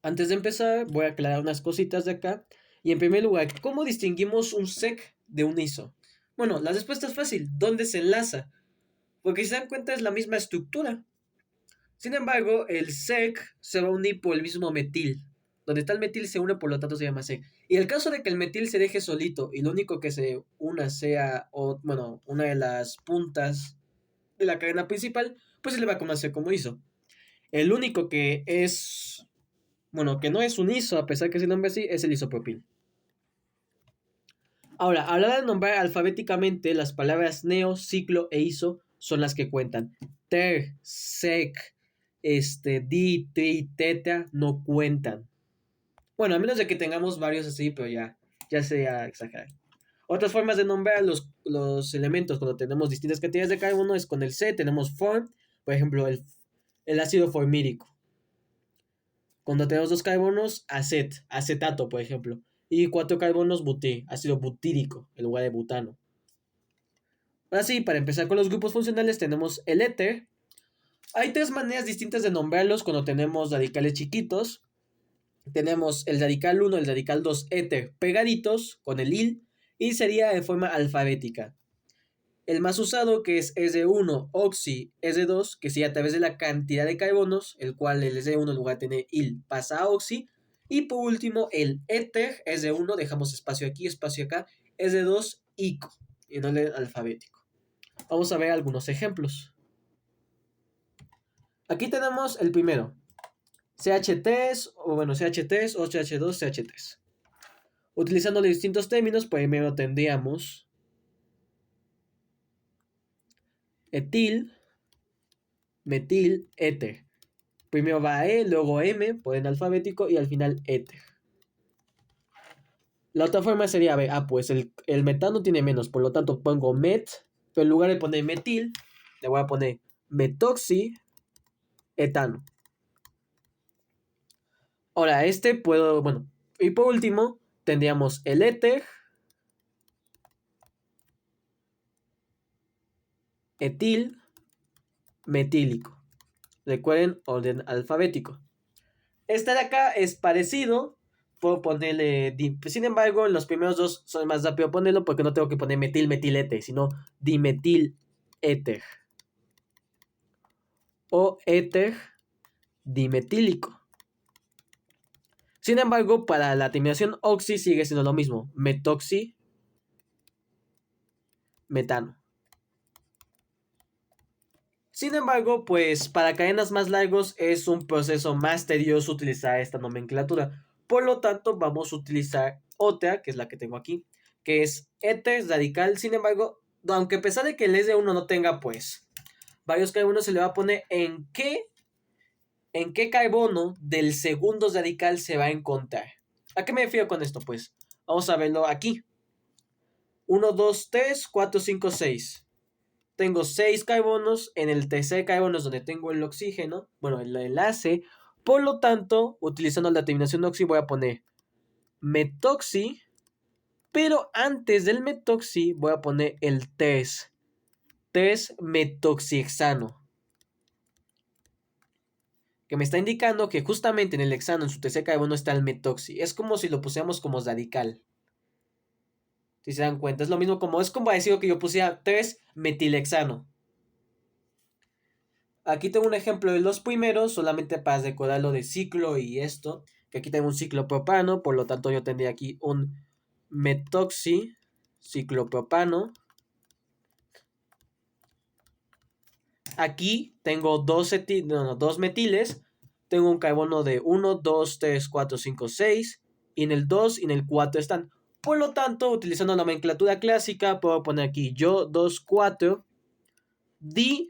Antes de empezar, voy a aclarar unas cositas de acá. Y en primer lugar, ¿cómo distinguimos un sec de un ISO? Bueno, la respuesta es fácil. ¿Dónde se enlaza? Porque si se dan cuenta es la misma estructura. Sin embargo, el sec se va a unir por el mismo metil. Donde está el metil se une, por lo tanto se llama sec. Y el caso de que el metil se deje solito y lo único que se una sea, bueno, una de las puntas de la cadena principal, pues se le va a conocer como ISO. El único que es, bueno, que no es un ISO, a pesar que se nombra así, es el isopropil. Ahora, a la hora de nombrar alfabéticamente, las palabras neo, ciclo e iso son las que cuentan. Ter, sec, di, tri, teta no cuentan. Bueno, a menos de que tengamos varios así, pero ya sea exagerar. Otras formas de nombrar los elementos cuando tenemos distintas cantidades de carbono es con el C, tenemos form, por ejemplo, el ácido formírico. Cuando tenemos dos carbonos, acetato, por ejemplo. Y cuatro carbonos, ácido butírico, en lugar de butano. Ahora sí, para empezar con los grupos funcionales tenemos el éter. Hay tres maneras distintas de nombrarlos cuando tenemos radicales chiquitos. Tenemos el radical 1, el radical 2 éter pegaditos con el il y sería en forma alfabética. El más usado, que es S1, oxi, S2, que sería a través de la cantidad de carbonos, el cual el S1 en lugar de tener il pasa a oxi. Y por último, el éter, S1, dejamos espacio aquí, espacio acá, S2, ico, en orden alfabético. Vamos a ver algunos ejemplos. Aquí tenemos el primero, CH3, o bueno, CH3, o CH2, CH3. Utilizando los distintos términos, primero tendríamos etil, metil, éter. Primero va E, luego M, por en alfabético, y al final éter. La otra forma sería, pues el metano tiene menos, por lo tanto pongo met, pero en lugar de poner metil, le voy a poner metoxi, etano. Ahora, bueno, y por último, tendríamos el éter, etil, metílico. Recuerden, orden alfabético. Este de acá es parecido. Puedo ponerle. Sin embargo, en los primeros dos son más rápido ponerlo porque no tengo que poner metil, metilete, sino dimetil éter. O éter dimetílico. Sin embargo, para la terminación oxi sigue siendo lo mismo. Metoxi, metano. Sin embargo, pues para cadenas más largos es un proceso más tedioso utilizar esta nomenclatura. Por lo tanto, vamos a utilizar otra, que es la que tengo aquí, que es éter radical. Sin embargo, aunque a pesar de que el S1 no tenga pues varios carbonos, se le va a poner en qué carbono del segundo radical se va a encontrar. ¿A qué me refiero con esto? Pues vamos a verlo aquí. 1, 2, 3, 4, 5, 6. Tengo 6 carbonos. En el tercer carbono es donde tengo el oxígeno. Bueno, el enlace. Por lo tanto, utilizando la terminación oxi, voy a poner metoxi. Pero antes del metoxi, voy a poner el 3. 3 metoxihexano. Que me está indicando que justamente en el hexano, en su tercer carbono, está el metoxi. Es como si lo pusiéramos como radical. Si se dan cuenta, es lo mismo es como decir que yo pusiera 3 metilhexano. Aquí tengo un ejemplo de los primeros, solamente para recordar lo de ciclo y esto. Que aquí tengo un ciclopropano, por lo tanto yo tendría aquí un metoxi ciclopropano. Aquí tengo dos metiles. Tengo un carbono de 1, 2, 3, 4, 5, 6. Y en el 2 y en el 4 están. Por lo tanto, utilizando nomenclatura clásica, puedo poner aquí yo 2, 4, di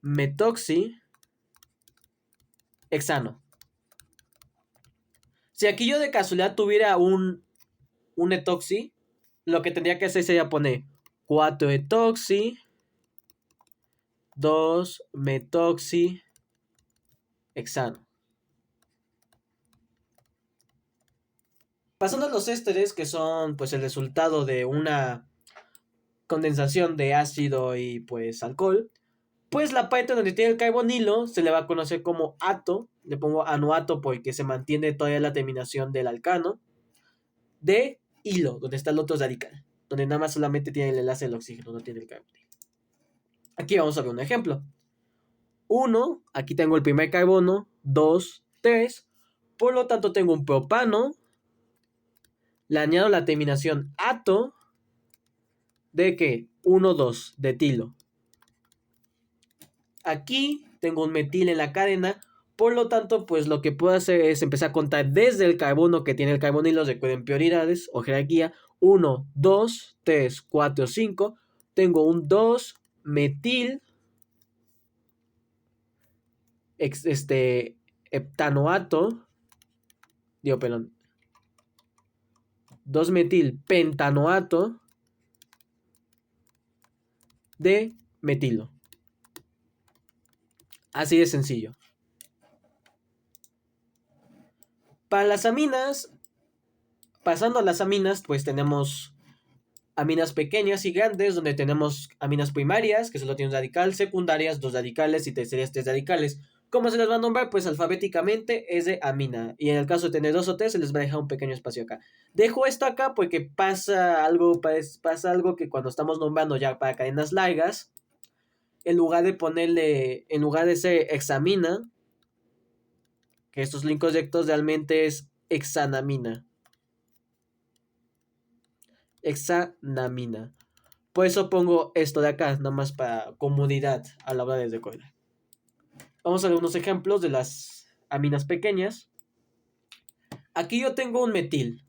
metoxi hexano. Si aquí yo de casualidad tuviera un etoxi, lo que tendría que hacer sería poner 4 etoxi, 2 metoxi hexano. Pasando a los ésteres, que son pues el resultado de una condensación de ácido y pues alcohol, pues la parte donde tiene el carbonilo se le va a conocer como ato. Le pongo anoato porque se mantiene todavía la terminación del alcano. De hilo, donde está el otro radical. Donde nada más solamente tiene el enlace del oxígeno, no tiene el carbonilo. Aquí vamos a ver un ejemplo. 1, aquí tengo el primer carbono. 2, 3. Por lo tanto tengo un propano. Le añado la terminación ato. ¿De qué? 1, 2, de etilo. Aquí tengo un metil en la cadena, por lo tanto, pues lo que puedo hacer es empezar a contar desde el carbono que tiene el carbonilo, recuerden prioridades o jerarquía, 1, 2, 3, 4, 5, tengo un 2 metil, heptanoato, digo, perdón, 2 metil pentanoato de metilo. Así de sencillo. Para las aminas, pasando a las aminas, pues tenemos aminas pequeñas y grandes, donde tenemos aminas primarias, que solo tienen un radical, secundarias, 2 radicales y terciarias, 3 radicales. ¿Cómo se les va a nombrar? Pues alfabéticamente es de amina. Y en el caso de tener 2 o 3, se les va a dejar un pequeño espacio acá. Dejo esto acá porque pasa algo que cuando estamos nombrando ya para cadenas largas, en lugar de ser hexamina, que estos links directos realmente es hexanamina. Hexanamina. Por eso pongo esto de acá, nada más para comodidad a la hora de recordar. Vamos a ver unos ejemplos de las aminas pequeñas. Aquí yo tengo un metil.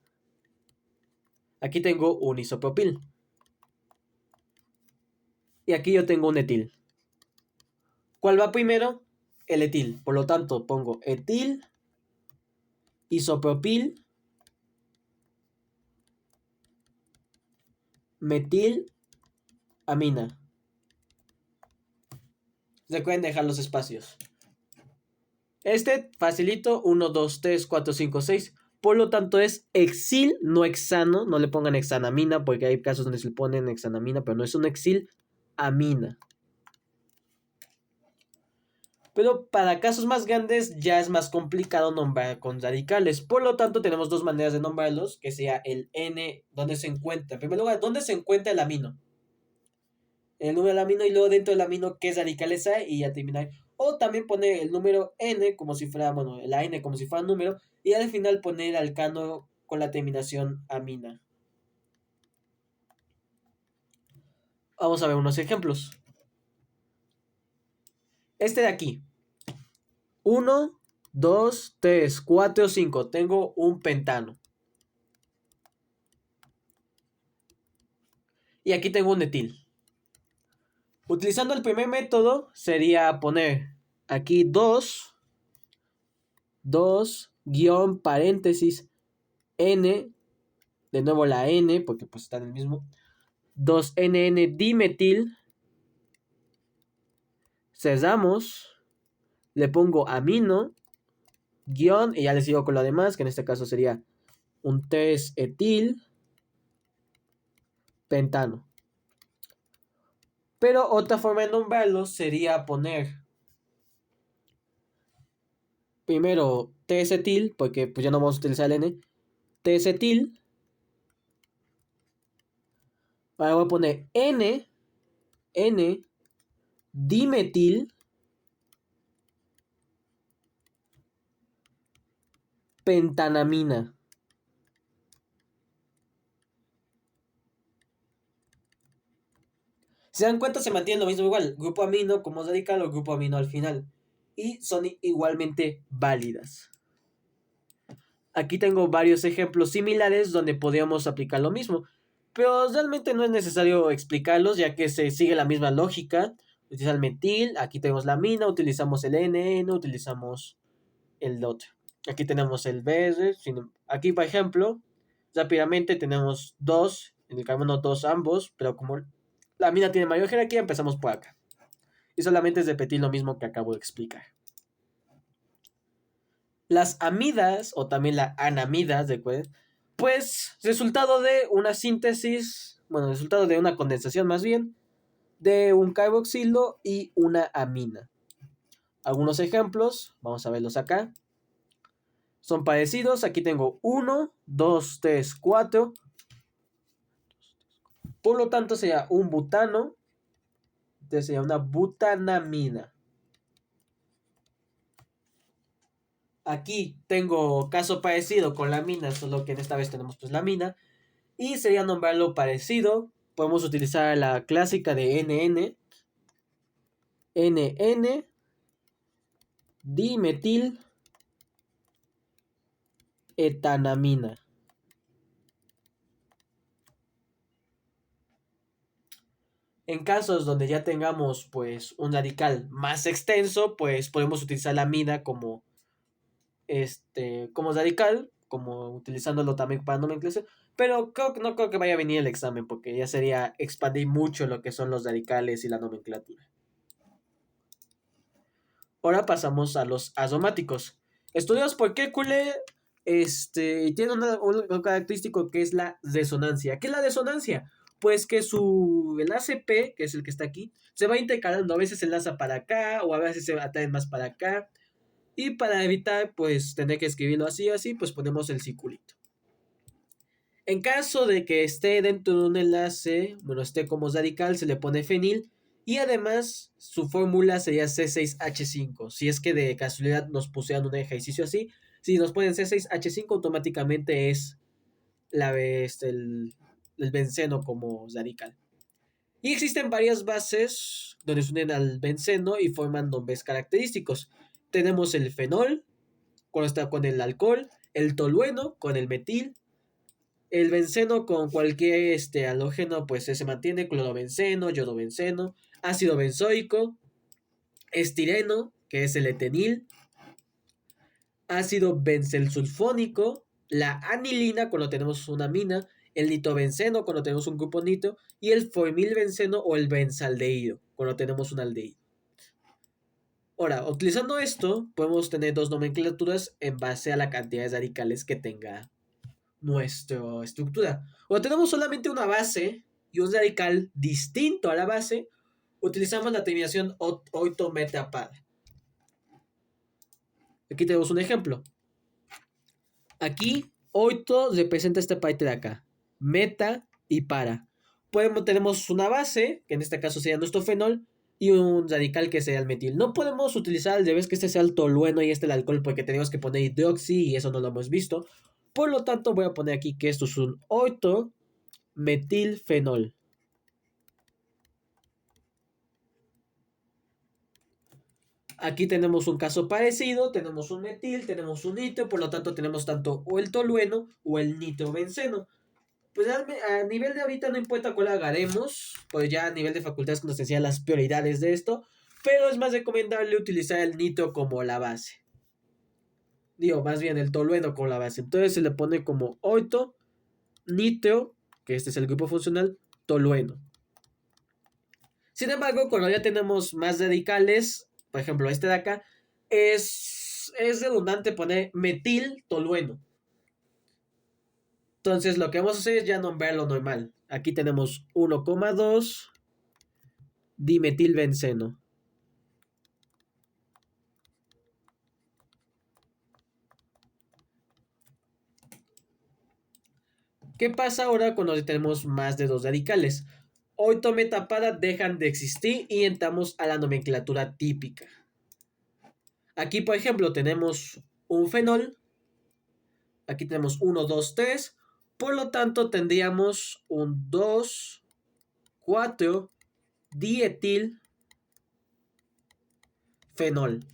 Aquí tengo un isopropil. Y aquí yo tengo un etil. ¿Cuál va primero? El etil. Por lo tanto, pongo etil, isopropil, metil, amina. Recuerden dejar los espacios. Facilito, 1, 2, 3, 4, 5, 6. Por lo tanto es exil, no hexano. No le pongan hexanamina porque hay casos donde se le ponen hexanamina, pero no es un exil, amina. Pero para casos más grandes ya es más complicado nombrar con radicales. Por lo tanto tenemos dos maneras de nombrarlos, que sea el N, donde se encuentra. En primer lugar, ¿dónde se encuentra el amino? El número del amino y luego dentro del amino qué radicales hay y ya terminar. O también poner el número N como si fuera, bueno, la N como si fuera un número y al final poner el alcano con la terminación amina. Vamos a ver unos ejemplos. Este de aquí. 1, 2, 3, 4, 5. Tengo un pentano. Y aquí tengo un etil. Utilizando el primer método sería poner aquí 2 guión paréntesis N, de nuevo la N porque pues está en el mismo, 2NN dimetil, cerramos, le pongo amino, guión y ya les sigo con lo demás, que en este caso sería un 3 etil pentano. Pero otra forma de nombrarlo sería poner primero 3 etil, porque pues ya no vamos a utilizar el N, 3 etil. Ahora voy a poner N dimetil pentanamina. Si se dan cuenta, se mantiene lo mismo igual. Grupo amino como radical o grupo amino al final. Y son igualmente válidas. Aquí tengo varios ejemplos similares donde podríamos aplicar lo mismo. Pero realmente no es necesario explicarlos ya que se sigue la misma lógica. Utiliza el metil, aquí tenemos la amina, utilizamos el NN, utilizamos el otro. Aquí tenemos el BR. Aquí, por ejemplo, rápidamente tenemos 2, en el carbono 2 ambos, pero como la amina tiene mayor jerarquía, empezamos por acá. Y solamente es repetir lo mismo que acabo de explicar. Las amidas, o también las anamidas, recuerden, pues resultado de una síntesis, bueno, resultado de una condensación más bien, de un carboxilo y una amina. Algunos ejemplos, vamos a verlos acá. Son parecidos, aquí tengo 1, 2, 3, 4. Por lo tanto sería un butano, entonces sería una butanamina. Aquí tengo caso parecido con la mina, solo que en esta vez tenemos pues la mina. Y sería nombrarlo parecido. Podemos utilizar la clásica de NN. NN dimetil etanamina. En casos donde ya tengamos pues un radical más extenso, pues podemos utilizar la amina como radical, como utilizándolo también para nomenclatura, pero no creo que vaya a venir el examen porque ya sería expandir mucho lo que son los radicales y la nomenclatura. Ahora pasamos a los aromáticos. Estudiados por Kekule, tiene un característico que es la resonancia. ¿Qué es la resonancia? Pues que su enlace P, que es el que está aquí, se va intercalando. A veces se enlaza para acá o a veces se atrae más para acá. Y para evitar, pues, tener que escribirlo así, pues ponemos el circulito. En caso de que esté dentro de un enlace, bueno, esté como radical, se le pone fenil. Y además, su fórmula sería C6H5. Si es que de casualidad nos pusieran un ejercicio así, si nos ponen C6H5, automáticamente es el benceno como radical. Y existen varias bases donde se unen al benceno y forman nombres característicos. Tenemos el fenol, cuando está con el alcohol, el tolueno con el metil, el benceno con cualquier halógeno, pues se mantiene, clorobenceno, yodobenceno, ácido benzoico, estireno, que es el etenil, ácido benzelsulfónico, la anilina cuando tenemos una amina, el nitrobenceno cuando tenemos un grupo nitro y el formilbenceno o el benzaldehído cuando tenemos un aldehído. Ahora, utilizando esto, podemos tener dos nomenclaturas en base a la cantidad de radicales que tenga nuestra estructura. O tenemos solamente una base y un radical distinto a la base, utilizamos la terminación oito-meta-par. Aquí tenemos un ejemplo. Aquí, oito representa esta parte de acá. Meta y para. Tenemos una base, que en este caso sería nuestro fenol, y un radical que sería el metil. No podemos utilizar al revés que este sea el tolueno y este el alcohol porque tenemos que poner hidroxi y eso no lo hemos visto. Por lo tanto, voy a poner aquí que esto es un metilfenol. Aquí tenemos un caso parecido, tenemos un metil, tenemos un nitro, por lo tanto tenemos tanto o el tolueno o el nitrobenceno. Pues a nivel de ahorita no importa cuál agarremos, pues ya a nivel de facultades nos enseñan las prioridades de esto, pero es más recomendable utilizar el nitro como la base. Digo, más bien el tolueno como la base. Entonces se le pone como 8 nitro, que este es el grupo funcional, tolueno. Sin embargo, cuando ya tenemos más radicales, por ejemplo este de acá, es redundante poner metil tolueno. Entonces lo que vamos a hacer es ya nombrarlo normal. Aquí tenemos 1,2 dimetilbenceno. ¿Qué pasa ahora cuando tenemos más de dos radicales? Oito-meta-para dejan de existir y entramos a la nomenclatura típica. Aquí, por ejemplo, tenemos un fenol. Aquí tenemos 1, 2, 3. Por lo tanto, tendríamos un 2, 4 dietil fenol.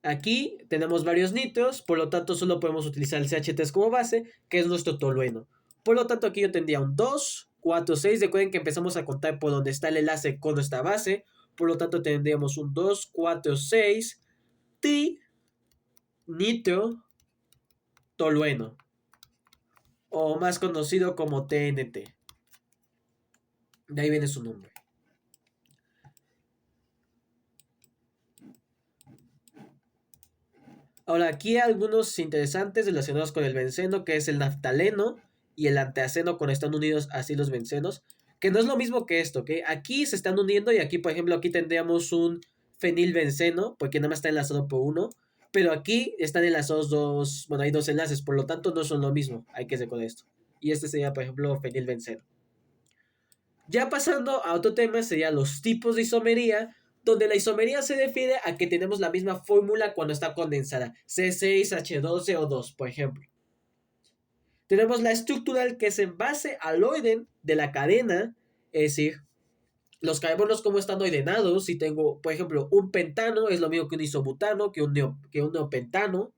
Aquí tenemos varios nitros, por lo tanto solo podemos utilizar el CH3 como base, que es nuestro tolueno. Por lo tanto aquí yo tendría un 2, 4, 6. Recuerden que empezamos a contar por donde está el enlace con nuestra base. Por lo tanto tendríamos un 2, 4, 6 ti nitro tolueno, o más conocido como TNT. De ahí viene su nombre. Ahora, aquí hay algunos interesantes relacionados con el benceno, que es el naftaleno y el anteaceno cuando están unidos así los bencenos, que no es lo mismo que esto, ¿ok? Aquí se están uniendo y aquí, por ejemplo, aquí tendríamos un fenilbenceno, porque nada más está enlazado por uno, pero aquí están enlazados dos, bueno, hay dos enlaces, por lo tanto no son lo mismo, hay que recordar esto. Y este sería, por ejemplo, fenilbenceno. Ya pasando a otro tema, serían los tipos de isomería, donde la isomería se refiere a que tenemos la misma fórmula cuando está condensada, C6H12O2, por ejemplo. Tenemos la estructural, que es en base al orden de la cadena, es decir, los carbonos como están ordenados. Si tengo, por ejemplo, un pentano, es lo mismo que un isobutano, que un neopentano,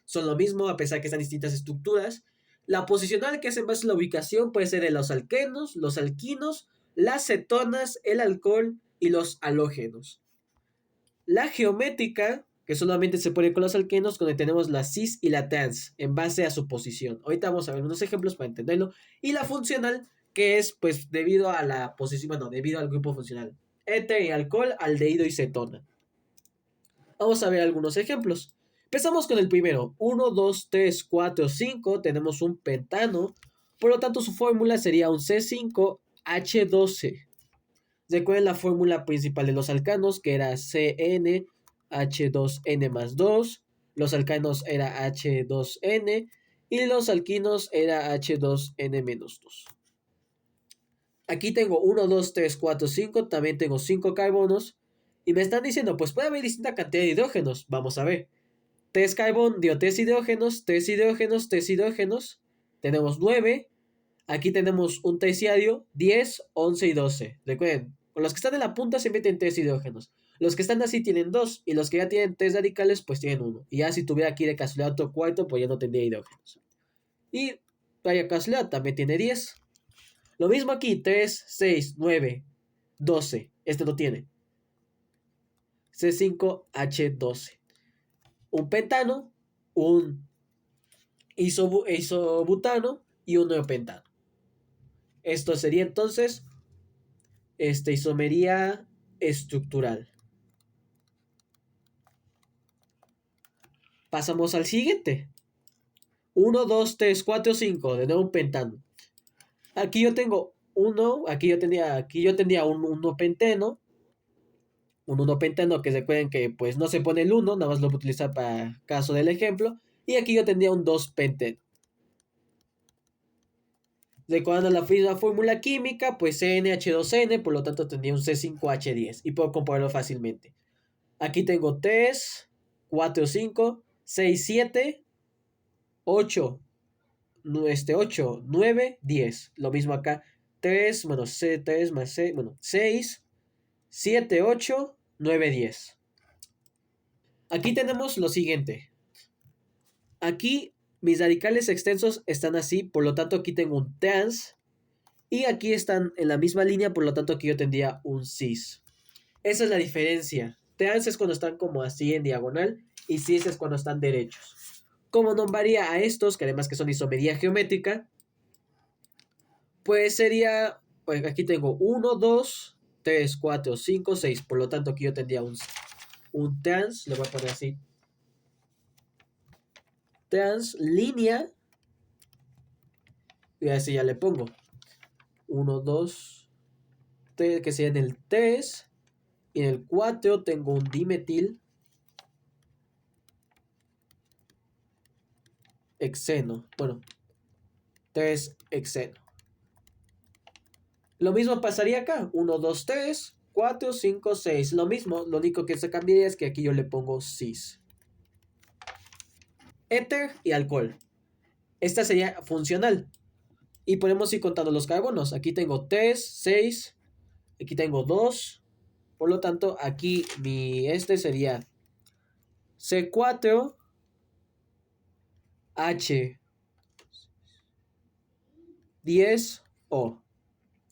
son lo mismo a pesar que están distintas estructuras. La posicional, que es en base a la ubicación, puede ser de los alquenos, los alquinos, las cetonas, el alcohol y los halógenos. La geométrica, que solamente se pone con los alquenos, donde tenemos la cis y la trans, en base a su posición. Ahorita vamos a ver unos ejemplos para entenderlo. Y la funcional, que es pues debido a la posición, bueno, debido al grupo funcional. Éter y alcohol, aldehído y cetona. Vamos a ver algunos ejemplos. Empezamos con el primero. 1, 2, 3, 4, 5. Tenemos un pentano. Por lo tanto, su fórmula sería un C5H12. Recuerden la fórmula principal de los alcanos, que era CnH2n más 2. Los alcanos era H2n. Y los alquinos era H2n menos 2. Aquí tengo 1, 2, 3, 4, 5. También tengo 5 carbonos. Y me están diciendo, pues puede haber distinta cantidad de hidrógenos. Vamos a ver. 3 carbón dio 3 hidrógenos, 3 hidrógenos, 3 hidrógenos. Tenemos 9. Aquí tenemos un terciario, 10, 11 y 12. Recuerden, con los que están en la punta se meten 3 hidrógenos. Los que están así tienen 2. Y los que ya tienen 3 radicales, pues tienen 1. Y ya si tuviera aquí de casualidad otro cuarto, pues ya no tendría hidrógenos. Y vaya casualidad, también tiene 10. Lo mismo aquí, 3, 6, 9, 12. Este no tiene. C5H12. Un pentano, un isobutano y un neopentano. Esto sería entonces isomería estructural. Pasamos al siguiente. 1, 2, 3, 4, 5. De nuevo un pentano. Aquí yo tengo uno. Aquí yo tendría un 1 penteno. Un 1 penteno que recuerden que pues no se pone el 1. Nada más lo voy a utilizar para caso del ejemplo. Y aquí yo tendría un 2 penteno. Recordando la misma fórmula química, pues CnH2n, por lo tanto tendría un C5H10 y puedo comprobarlo fácilmente. Aquí tengo 3, 4, 5, 6, 7, 8, 8, 9, 10. Lo mismo acá. 3, bueno, 3 más 6, bueno, 6, 7, 8, 9, 10. Aquí tenemos lo siguiente. Aquí mis radicales extensos están así, por lo tanto aquí tengo un trans. Y aquí están en la misma línea, por lo tanto aquí yo tendría un cis. Esa es la diferencia. Trans es cuando están como así en diagonal y cis es cuando están derechos. Como nombraría a estos, que además que son isomería geométrica, pues sería, pues aquí tengo 1, 2, 3, 4, 5, 6. Por lo tanto aquí yo tendría un trans, le voy a poner así. Trans línea. Y así ya le pongo. 1, 2, 3, que sería en el 3. Y en el 4 tengo un dimetil hexeno. Bueno, 3 hexeno. Lo mismo pasaría acá. 1, 2, 3, 4, 5, 6. Lo mismo, lo único que se cambiaría es que aquí yo le pongo cis. Éter y alcohol. Esta sería funcional. Y podemos ir contando los carbonos. Aquí tengo 3, 6. Aquí tengo 2. Por lo tanto, aquí este sería C4 H10O.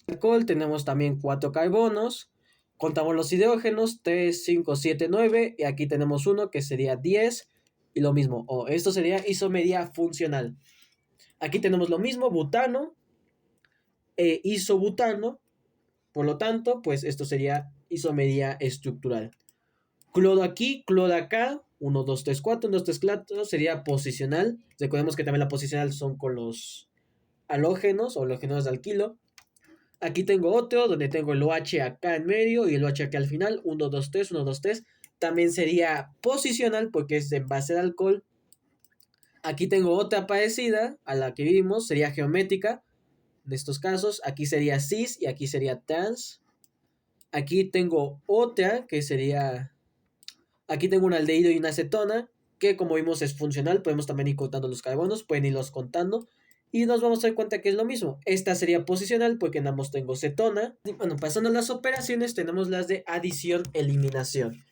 Alcohol tenemos también 4 carbonos. Contamos los hidrógenos, 3, 5, 7, 9. Y aquí tenemos uno que sería 10. Y lo mismo, O. Esto sería isomería funcional. Aquí tenemos lo mismo, butano e isobutano. Por lo tanto, pues esto sería isomería estructural. Cloro aquí, cloro acá. 1, 2, 3, 4. 1, 2, 3, 4. Sería posicional. Recordemos que también la posicional son con los halógenos o halógenos de alquilo. Aquí tengo otro donde tengo el OH acá en medio y el OH acá al final. 1, 2, 3, 1, 2, 3. También sería posicional porque es en base de alcohol. Aquí tengo otra parecida a la que vimos, sería geométrica. En estos casos, aquí sería cis y aquí sería trans. Aquí tengo otra que sería... Aquí tengo un aldehído y una acetona, que como vimos es funcional. Podemos también ir contando los carbonos, pueden irlos contando. Y nos vamos a dar cuenta que es lo mismo. Esta sería posicional porque en ambos tengo cetona. Y bueno, pasando a las operaciones, tenemos las de adición-eliminación.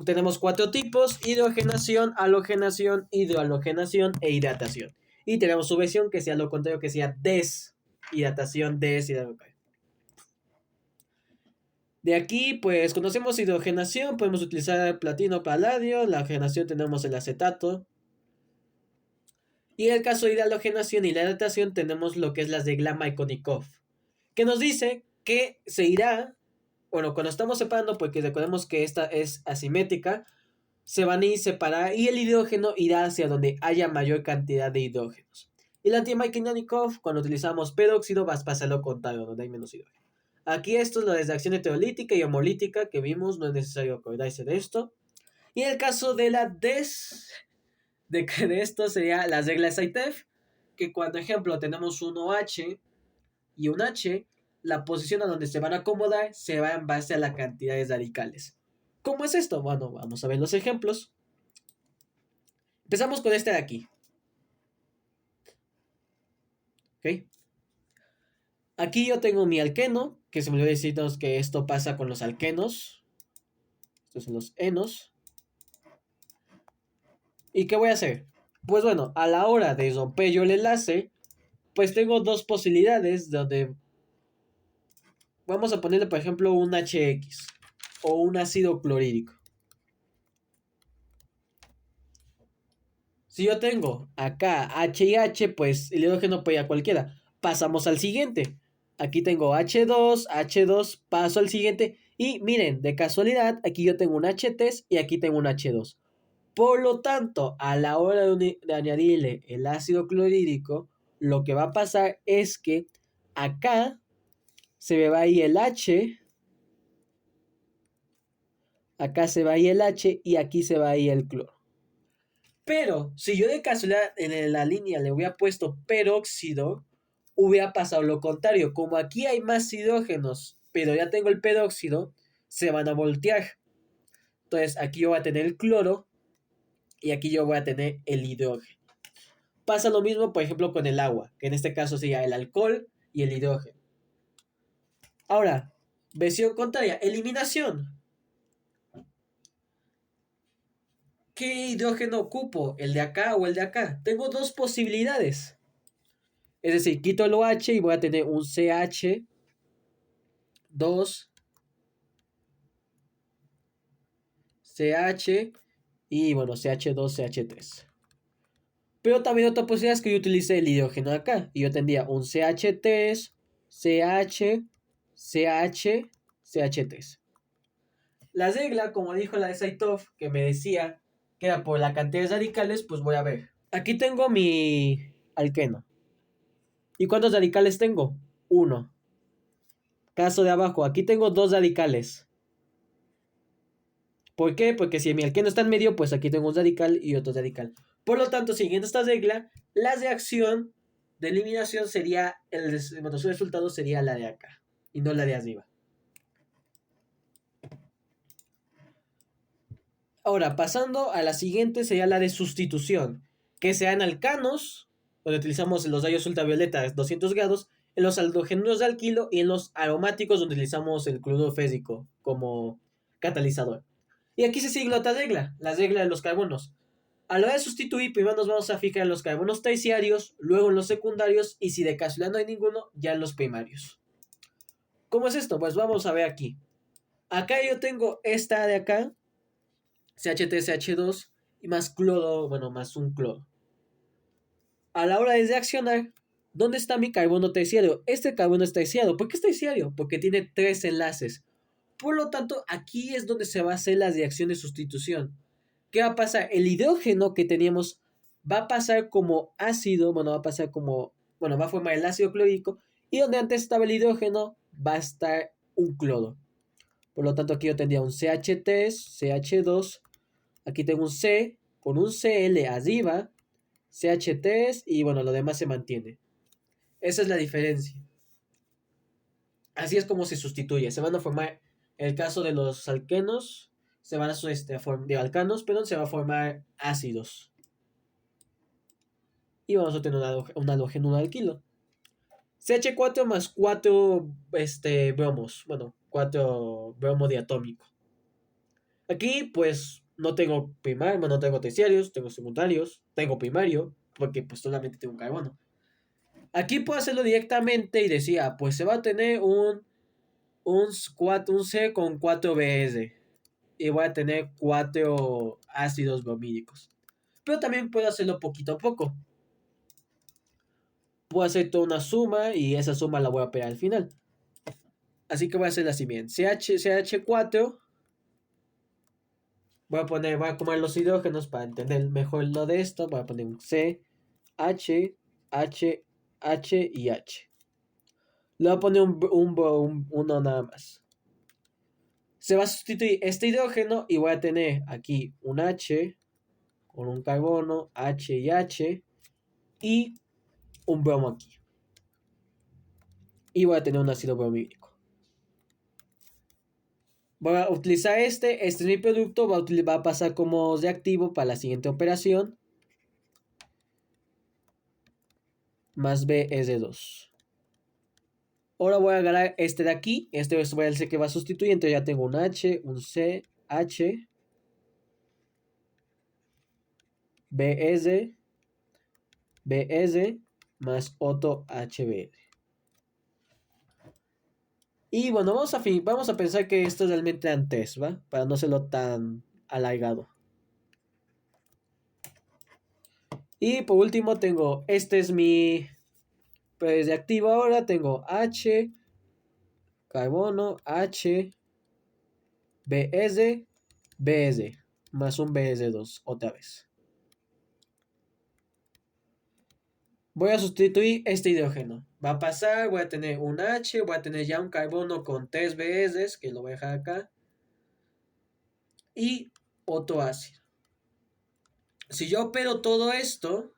Tenemos 4 tipos: hidrogenación, halogenación, hidrohalogenación e hidratación. Y tenemos su versión que sea lo contrario, que sea deshidratación, deshidratación. De aquí, pues conocemos hidrogenación, podemos utilizar platino paladio, la halogenación tenemos el acetato. Y en el caso de la halogenación y la hidratación tenemos lo que es las de Glama-Ikonikov, que nos dice que se irá, bueno, cuando estamos separando, porque recordemos que esta es asimétrica, se van a ir separar y el hidrógeno irá hacia donde haya mayor cantidad de hidrógenos. Y la anti-Ikonikov, cuando utilizamos peróxido, va a pasar lo contrario, donde hay menos hidrógeno. Aquí esto es lo de reacción heterolítica y homolítica que vimos, no es necesario acordarse de esto. Y en el caso de la de esto sería las reglas ITEF, que cuando ejemplo tenemos un OH y un H, la posición a donde se van a acomodar se va en base a la cantidad de radicales. ¿Cómo es esto? Bueno, vamos a ver los ejemplos. Empezamos con este de aquí. ¿Ok? Aquí yo tengo mi alqueno, que se me olvidó decirnos que esto pasa con los alquenos. Estos son los enos. ¿Y qué voy a hacer? Pues bueno, a la hora de romper yo el enlace, pues tengo dos posibilidades donde vamos a ponerle, por ejemplo, un HX o un ácido clorhídrico. Si yo tengo acá H y H, pues el hidrógeno puede ir a cualquiera. Pasamos al siguiente. Aquí tengo H2, H2, paso al siguiente. Y miren, de casualidad, aquí yo tengo un HT y aquí tengo un H2. Por lo tanto, a la hora de añadirle el ácido clorhídrico, lo que va a pasar es que acá se me va a ir el H, acá se va a ir el H y aquí se va a ir el cloro. Pero si yo de casualidad en la línea le hubiera puesto peróxido, hubiera pasado lo contrario. Como aquí hay más hidrógenos, pero ya tengo el peróxido, se van a voltear. Entonces aquí yo voy a tener el cloro y aquí yo voy a tener el hidrógeno. Pasa lo mismo, por ejemplo, con el agua, que en este caso sería el alcohol y el hidrógeno. Ahora, versión contraria, eliminación. ¿Qué hidrógeno ocupo? ¿El de acá o el de acá? Tengo dos posibilidades. Es decir, quito el OH y voy a tener un CH2 CH y bueno, CH2 CH3. Pero también otra posibilidad es que yo utilice el hidrógeno de acá y yo tendría un CH3 CH CH CH3. La regla, como dijo la de Saitov, que me decía que era por la cantidad de radicales, pues voy a ver. Aquí tengo mi alqueno. ¿Y cuántos radicales tengo? 1. Caso de abajo, aquí tengo 2 radicales. ¿Por qué? Porque si mi alqueno está en medio, pues aquí tengo un radical y otro radical. Por lo tanto, siguiendo esta regla, la reacción de eliminación sería, su resultado sería la de acá y no la de arriba. Ahora, pasando a la siguiente, sería la de sustitución, que sean alcanos, donde utilizamos los rayos ultravioleta 200 grados, en los halogenuros de alquilo y en los aromáticos, donde utilizamos el cloruro férrico como catalizador. Y aquí se sigue la otra regla, la regla de los carbonos. A la hora de sustituir, primero nos vamos a fijar en los carbonos terciarios, luego en los secundarios y si de casualidad no hay ninguno, ya en los primarios. ¿Cómo es esto? Pues vamos a ver aquí. Acá yo tengo esta de acá, CH3CH2 y más cloro, bueno, más un cloro. A la hora de reaccionar, ¿dónde está mi carbono terciario? Este carbono es terciario. ¿Por qué es terciario? Porque tiene 3 enlaces. Por lo tanto, aquí es donde se va a hacer la reacción de sustitución. ¿Qué va a pasar? El hidrógeno que teníamos va a pasar como ácido, bueno, va a pasar como bueno, va a formar el ácido clorhídrico, y donde antes estaba el hidrógeno va a estar un cloro. Por lo tanto, aquí yo tendría un CH3, CH2, aquí tengo un C con un Cl arriba, CH3 y bueno, lo demás se mantiene. Esa es la diferencia. Así es como se sustituye. Se van a formar, en el caso de los alquenos, se van a, de alcanos, perdón, se va a formar ácidos. Y vamos a tener un halógeno, un alquilo. CH4 más 4 bromos. Bueno, 4 bromo diatómico. Aquí, pues, no tengo primario, no tengo terciarios, tengo secundarios, tengo primario, porque pues solamente tengo un carbono. Aquí puedo hacerlo directamente y decía, pues se va a tener un C con 4 BS. Y voy a tener 4 ácidos bromídicos. Pero también puedo hacerlo poquito a poco. Voy a hacer toda una suma y esa suma la voy a pegar al final. Así que voy a hacer así bien. CH4. Voy a comer los hidrógenos para entender mejor lo de esto. Voy a poner un C, H, H, H y H. Le voy a poner uno nada más. Se va a sustituir este hidrógeno y voy a tener aquí un H con un carbono, H y H, y un bromo aquí. Y voy a tener un ácido bromídico. Voy a utilizar este es mi producto, va a pasar como reactivo para la siguiente operación. Más B es de 2. Ahora voy a agarrar este de aquí. Este voy a decir que va a sustituir. Entonces ya tengo un H, un C, H, BS, BS, más otro HBr. Y bueno, vamos a pensar que esto realmente antes, ¿va? Para no hacerlo tan alargado. Y por último tengo, este es mi reactivo ahora. Tengo H, carbono, H, BS, BS, más un BS2 otra vez. Voy a sustituir este hidrógeno. Va a pasar, voy a tener un H, voy a tener ya un carbono con 3 BS, que lo voy a dejar acá. Y otro ácido. Si yo opero todo esto,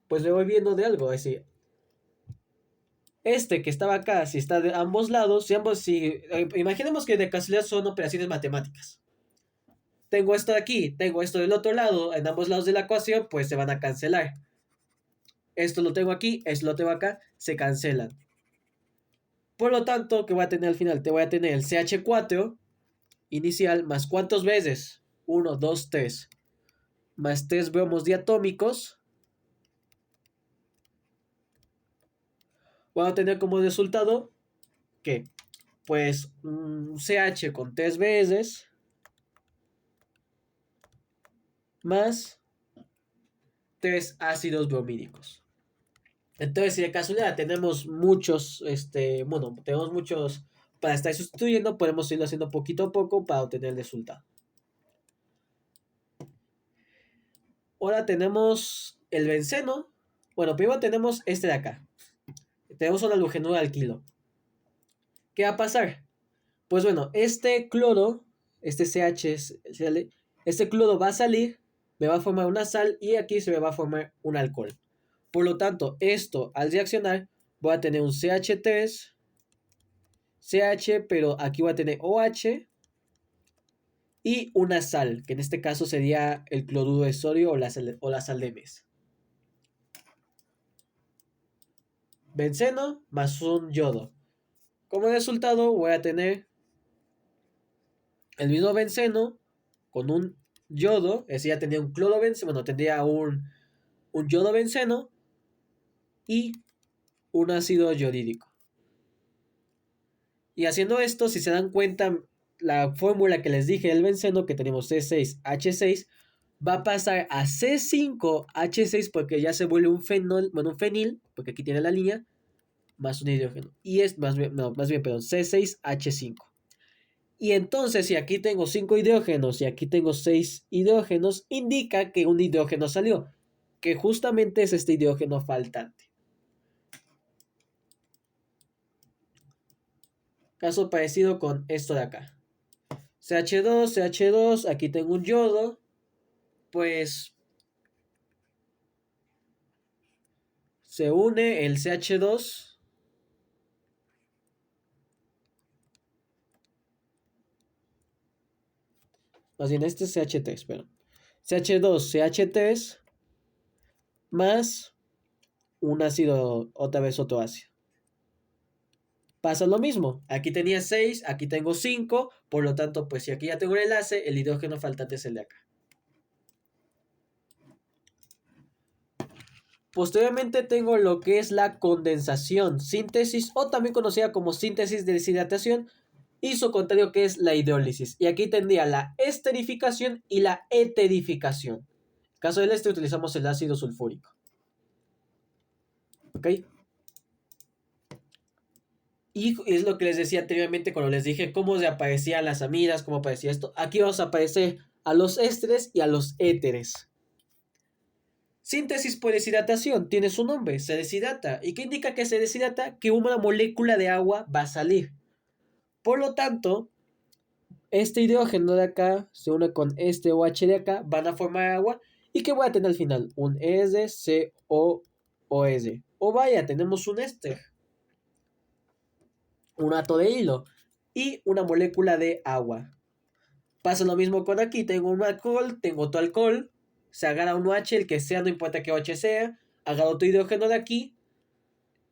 pues le voy viendo de algo. Es decir, este que estaba acá, si está de ambos lados, imaginemos que de casualidad son operaciones matemáticas. Tengo esto de aquí, tengo esto del otro lado, en ambos lados de la ecuación, pues se van a cancelar. Esto lo tengo aquí, esto lo tengo acá, se cancelan. Por lo tanto, ¿qué voy a tener al final? Te voy a tener el CH4 inicial más ¿cuántas veces? 1, 2, 3. Más 3 bromos diatómicos. Voy a tener como resultado que, pues, un CH con 3 veces más 3 ácidos bromídicos. Entonces, si de casualidad tenemos muchos, tenemos muchos para estar sustituyendo, podemos irlo haciendo poquito a poco para obtener el resultado. Ahora tenemos el benceno. Bueno, primero tenemos este de acá. Tenemos un halógeno de alquilo. ¿Qué va a pasar? Pues bueno, este cloro, este CH, este cloro va a salir, me va a formar una sal y aquí se me va a formar un alcohol. Por lo tanto, esto al reaccionar voy a tener un CH3, CH, pero aquí voy a tener OH y una sal, que en este caso sería el cloruro de sodio o la sal de mesa. Benceno más un yodo. Como resultado voy a tener el mismo benceno con un yodo, es decir, ya tendría un clorobenceno, bueno, tendría un yodo benceno y un ácido yodídico. Y haciendo esto, si se dan cuenta, la fórmula que les dije del benceno, que tenemos C6H6, va a pasar a C5H6 porque ya se vuelve un fenil, porque aquí tiene la línea, más un hidrógeno. Y es más bien, perdón, C6H5. Y entonces, si aquí tengo 5 hidrógenos y aquí tengo 6 hidrógenos, indica que un hidrógeno salió. que justamente es este hidrógeno faltante. Caso parecido con esto de acá. CH2, CH2, aquí tengo un yodo, pues se une el CH2 más bien este es CH3, pero CH2, CH3 más un ácido, otra vez otro ácido. Pasa lo mismo, aquí tenía 6, aquí tengo 5, por lo tanto, pues si aquí ya tengo un enlace, el hidrógeno faltante es el de acá. Posteriormente tengo lo que es la condensación, síntesis o también conocida como síntesis de deshidratación y su contrario que es la hidrólisis. Y aquí tendría la esterificación y la eterificación. En caso del este utilizamos el ácido sulfúrico. ¿Ok? Y es lo que les decía anteriormente cuando les dije cómo se aparecían las amidas, cómo aparecía esto. Aquí vamos a aparecer a los ésteres y a los éteres. Síntesis por deshidratación, tiene su nombre, se deshidrata. ¿Y qué indica que se deshidrata? Que una molécula de agua va a salir. Por lo tanto, este hidrógeno de acá se une con este OH de acá, van a formar agua. ¿Y qué voy a tener al final? Un SCOOS. O vaya, tenemos un éster, un átomo de hilo y una molécula de agua. Pasa lo mismo con aquí, tengo un alcohol, tengo otro alcohol, se agarra un OH, el que sea, no importa qué OH sea, agarro otro hidrógeno de aquí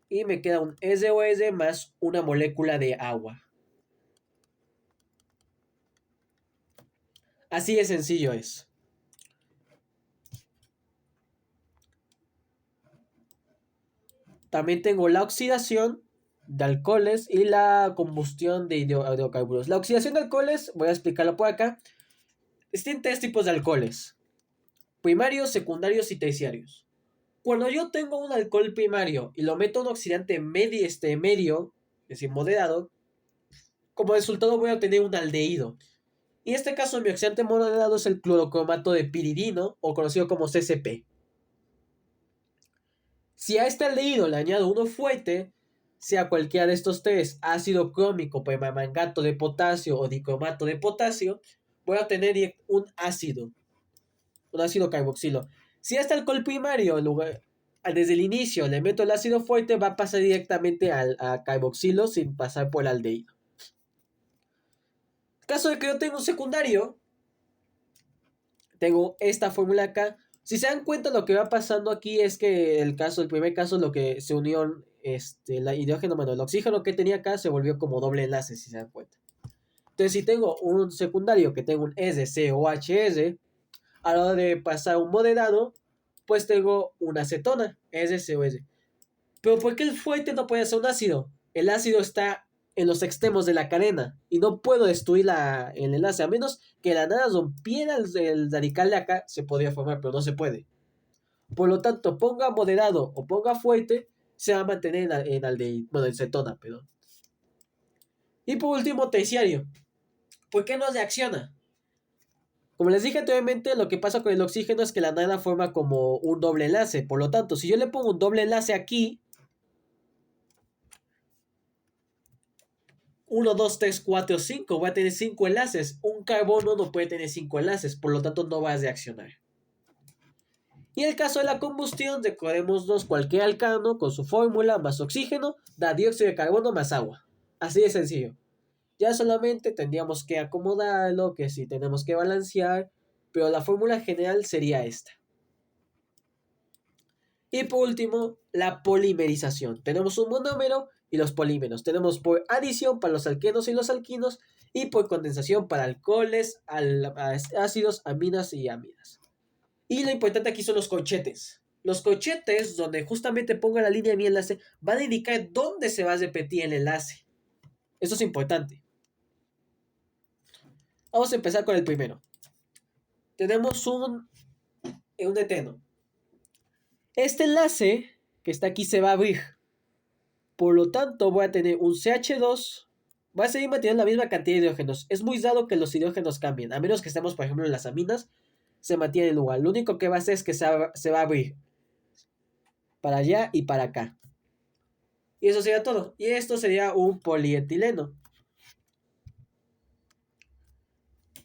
y me queda un SOS más una molécula de agua. Así de sencillo es. También tengo la oxidación de alcoholes y la combustión de hidrocarburos. La oxidación de alcoholes, voy a explicarlo por acá. Existen tres tipos de alcoholes: primarios, secundarios y terciarios. Cuando yo tengo un alcohol primario y lo meto a un oxidante medio, es decir, moderado, como resultado voy a obtener un aldehído. Y en este caso mi oxidante moderado es el clorocromato de piridino, o conocido como CCP. Si a este aldehído le añado uno fuerte, sea cualquiera de estos tres, ácido crómico, permangato de potasio o dicromato de potasio, voy a obtener un ácido carboxilo. Si a este alcohol primario, desde el inicio le meto el ácido fuerte, va a pasar directamente a carboxilo sin pasar por el aldehído. En caso de que yo tenga un secundario, tengo esta fórmula acá. Si se dan cuenta, lo que va pasando aquí es que el primer caso, lo que se unió el hidrógeno, bueno, el oxígeno que tenía acá se volvió como doble enlace, si se dan cuenta. Entonces, si tengo un secundario que tengo un SCOHS, a la hora de pasar un moderado, pues tengo una acetona, SCOS. Pero ¿por qué el fuerte no puede ser un ácido? El ácido está en los extremos de la cadena y no puedo destruir el enlace, a menos que la nada rompiera el radical de acá, se podría formar, pero no se puede. Por lo tanto, ponga moderado o ponga fuerte, se va a mantener en cetona, perdón. Y por último, terciario. ¿Por qué no reacciona? Como les dije anteriormente, lo que pasa con el oxígeno es que la nada forma como un doble enlace. Por lo tanto, si yo le pongo un doble enlace aquí, 1, 2, 3, 4, 5, voy a tener 5 enlaces. Un carbono no puede tener 5 enlaces, por lo tanto no va a reaccionar. Y en el caso de la combustión, recordémonos, cualquier alcano con su fórmula más oxígeno da dióxido de carbono más agua. Así de sencillo. Ya solamente tendríamos que acomodarlo, que si tenemos que balancear, pero la fórmula general sería esta. Y por último, la polimerización. Tenemos un monómero y los polímeros. Tenemos por adición para los alquenos y los alquinos y por condensación para alcoholes, ácidos, aminas y amidas. Y lo importante aquí son los corchetes. Los corchetes, donde justamente ponga la línea de mi enlace, van a indicar dónde se va a repetir el enlace. Eso es importante. Vamos a empezar con el primero. Tenemos un eteno. Este enlace que está aquí se va a abrir. Por lo tanto, voy a tener un CH2. Va a seguir manteniendo la misma cantidad de hidrógenos. Es muy raro que los hidrógenos cambien, a menos que estemos, por ejemplo, en las aminas. se mantiene igual. Lo único que va a hacer es que se va a abrir para allá y para acá. Y eso sería todo. Y esto sería un polietileno.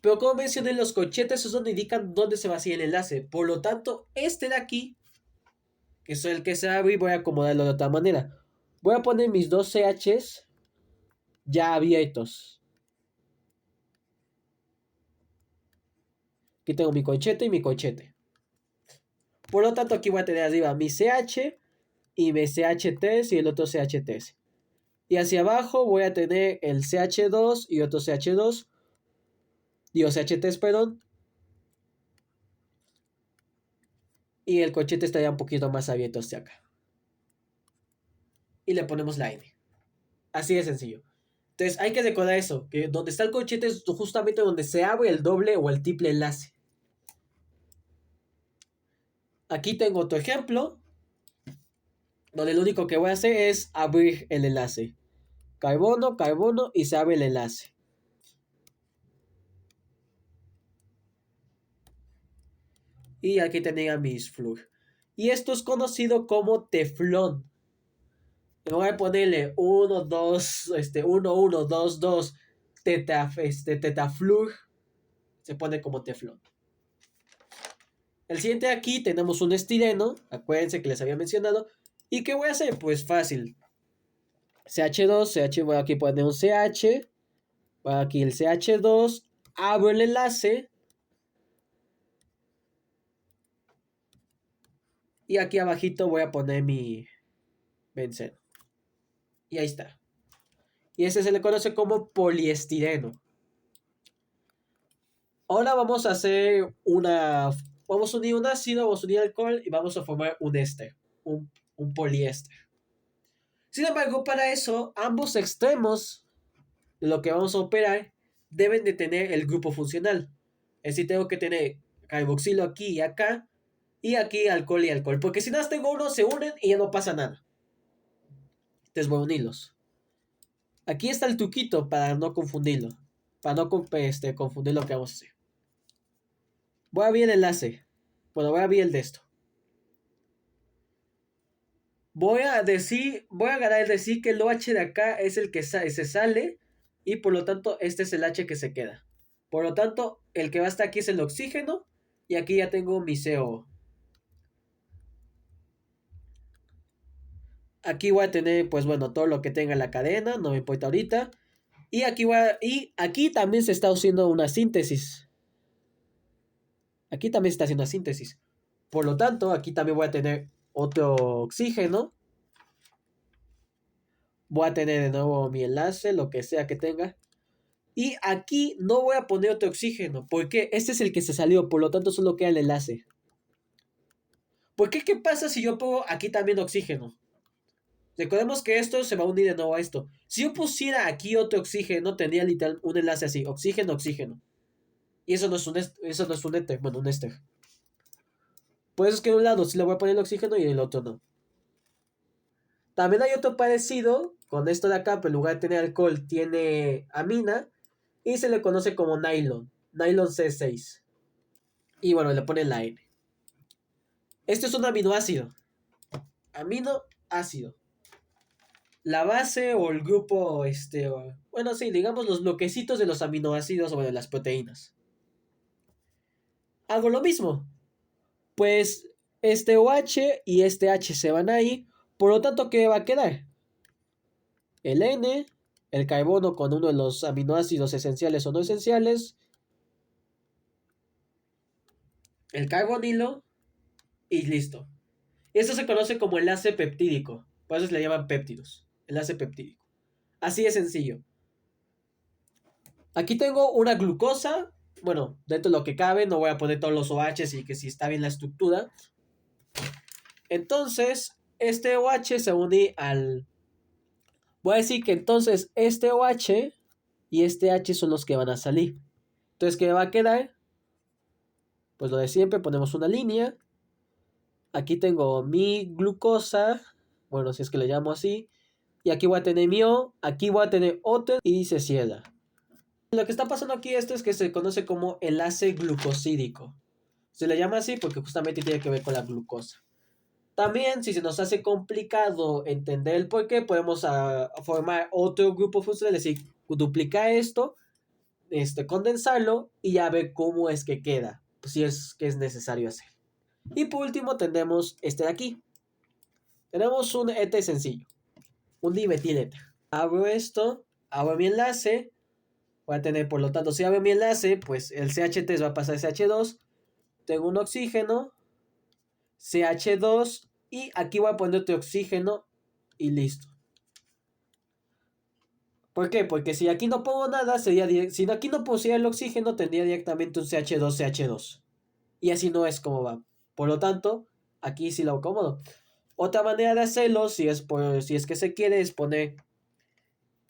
Pero como mencioné, los corchetes es donde indican dónde se vacía el enlace. Por lo tanto, este de aquí, que es el que se abre, voy a acomodarlo de otra manera. Voy a poner mis dos CHs ya abiertos. Aquí tengo mi corchete y mi corchete. Por lo tanto, aquí voy a tener arriba mi CH y mi CH3 y el otro CH3. Y hacia abajo voy a tener el CH2 y otro CH2. Digo, CH3, perdón. Y el corchete estaría un poquito más abierto hacia acá. Y le ponemos la N. Así de sencillo. Entonces hay que recordar eso, que donde está el corchete es justamente donde se abre el doble o el triple enlace. Aquí tengo otro ejemplo, donde lo único que voy a hacer es abrir el enlace. Carbono, carbono y se abre el enlace. Y aquí tenía mis flúor. Y esto es conocido como teflón. En lugar de ponerle 1, 2, 1, 1, 2, 2, tetaflúor, se pone como teflón. El siguiente aquí tenemos un estireno, acuérdense que les había mencionado. ¿Y qué voy a hacer? Pues fácil. CH2, CH, voy aquí a poner un CH, voy aquí el CH2, abro el enlace. Y aquí abajito voy a poner mi benceno. Y ahí está. Y ese se le conoce como poliestireno. Ahora vamos a hacer vamos a unir un ácido, vamos a unir alcohol y vamos a formar un éster, un poliéster. Sin embargo, para eso, ambos extremos de lo que vamos a operar deben de tener el grupo funcional. Es decir, tengo que tener carboxilo aquí y acá, y aquí alcohol y alcohol. Porque si nada más tengo uno, se unen y ya no pasa nada. Entonces voy a unirlos. Aquí está el truquito para no confundirlo. Para no confundir lo que vamos a hacer. Voy a abrir el enlace. Bueno, voy a abrir el de esto. Voy a agarrar el decir que el OH de acá es el que se sale y por lo tanto este es el H que se queda. Por lo tanto, el que va hasta aquí es el oxígeno y aquí ya tengo mi CO. Aquí voy a tener, pues bueno, todo lo que tenga la cadena, no me importa ahorita. Y aquí también se está haciendo una síntesis. Aquí también se está haciendo una síntesis. Por lo tanto, aquí también voy a tener otro oxígeno. Voy a tener de nuevo mi enlace, lo que sea que tenga. Y aquí no voy a poner otro oxígeno, porque este es el que se salió, por lo tanto solo queda el enlace. ¿Por qué? ¿Qué pasa si yo pongo aquí también oxígeno? Recordemos que esto se va a unir de nuevo a esto. Si yo pusiera aquí otro oxígeno, tendría literal un enlace así, oxígeno, oxígeno. Y eso no es un éter, bueno, un éster. Por eso es que en un lado sí le voy a poner el oxígeno y en el otro no. También hay otro parecido con esto de acá, pero en lugar de tener alcohol tiene amina y se le conoce como nylon, nylon C6. Y bueno, le ponen la N. Este es un aminoácido. Aminoácido. La base o el grupo, bueno, sí, digamos los bloquecitos de los aminoácidos o de las proteínas. Hago lo mismo. Pues este OH y este H se van ahí. Por lo tanto, ¿qué va a quedar? El N, el carbono con uno de los aminoácidos esenciales o no esenciales, el carbonilo y listo. Esto se conoce como enlace peptídico. Por eso se le llaman péptidos. Enlace peptídico. Así de sencillo. Aquí tengo una glucosa. Bueno, dentro de lo que cabe, no voy a poner todos los OHs y que si está bien la estructura. Entonces, este OH se une al... Voy a decir que entonces este OH y este H son los que van a salir. Entonces, ¿qué va a quedar? Pues lo de siempre, ponemos una línea. Aquí tengo mi glucosa. Bueno, si es que le llamo así. Y aquí voy a tener mi O. Aquí voy a tener otro y se cierra. Lo que está pasando aquí esto es que se conoce como enlace glucosídico. Se le llama así porque justamente tiene que ver con la glucosa. También, si se nos hace complicado entender el por qué, podemos formar otro grupo funcional, es decir, duplicar esto, condensarlo y ya ver cómo es que queda, pues, si es que es necesario hacer. Y por último tenemos este de aquí. Tenemos un éter sencillo, un dimetiléter. Abro esto, abro mi enlace, voy a tener, por lo tanto, si abro mi enlace, pues el CH3 va a pasar a CH2, tengo un oxígeno, CH2, y aquí voy a poner otro oxígeno y listo. ¿Por qué? Porque si aquí no pongo nada, si aquí no pusiera el oxígeno, tendría directamente un CH2, CH2. Y así no es como va. Por lo tanto, aquí sí lo acomodo. Otra manera de hacerlo, si es que se quiere, es poner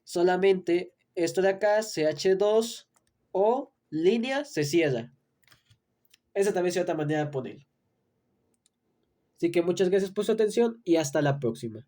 solamente esto de acá, CH2, o línea se cierra. Esa también es otra manera de ponerlo. Así que muchas gracias por su atención y hasta la próxima.